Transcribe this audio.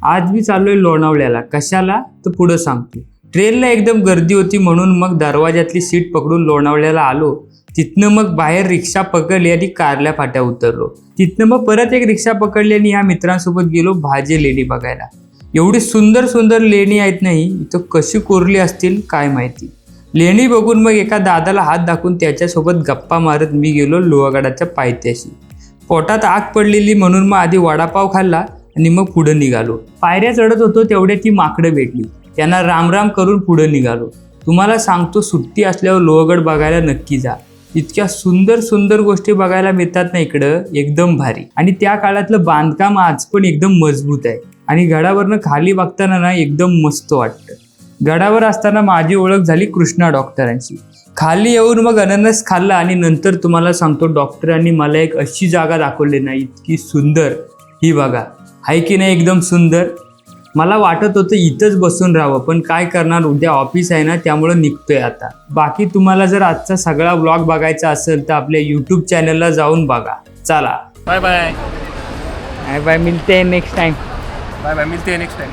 आज मी चाललोय लोणावळ्याला. कशाला तर पुढं सांगतो. ट्रेनला एकदम गर्दी होती म्हणून मग दरवाजातली सीट पकडून लोणावळ्याला आलो. तिथनं मग बाहेर रिक्षा पकडली आणि कारल्या फाट्या उतरलो. तिथनं मग परत एक रिक्षा पकडली आणि ह्या मित्रांसोबत गेलो भाजी लेणी बघायला. एवढी सुंदर सुंदर लेणी आहेत नाही, इथं कशी कोरली असतील काय माहिती. लेणी बघून मग एका दादाला हात दाखवून त्याच्यासोबत गप्पा मारत मी गेलो लोहगडाच्या पायथ्याशी. पोटात आग पडलेली म्हणून मग आधी वडापाव खाल्ला आणि मग पुढं निघालो. पायऱ्या चढत होतो तेवढ्या ती माकडं भेटली. त्यांना रामराम करून पुढं निघालो. तुम्हाला सांगतो, सुट्टी असल्यावर लोहगड बघायला नक्की जा. इतक्या सुंदर सुंदर गोष्टी बघायला मिळतात ना इकडं, एकदम भारी. आणि त्या काळातलं बांधकाम आज पण एकदम मजबूत आहे. आणि गडावरनं खाली बघताना ना एकदम मस्त वाटतं. गडावर असताना माझी ओळख झाली कृष्णा डॉक्टरांची. खाली येऊन मग अननस खाल्ला आणि नंतर तुम्हाला सांगतो, डॉक्टरांनी मला एक अशी जागा दाखवली ना, इतकी सुंदर. ही बघा, आहे की नाही एकदम सुंदर. मला वाटत होतं इथंच बसून राहावं, पण काय करणार, उद्या ऑफिस आहे ना, त्यामुळं निघतोय आता. बाकी तुम्हाला जर आजचा सगळा व्लॉग बघायचा असेल तर आपल्या यूट्यूब चॅनलला जाऊन बघा. चला, बाय बाय. बाय बाय, मिळते नेक्स्ट टाइम. बाय बाय, मिलते हैं नेक्स्ट टाइम.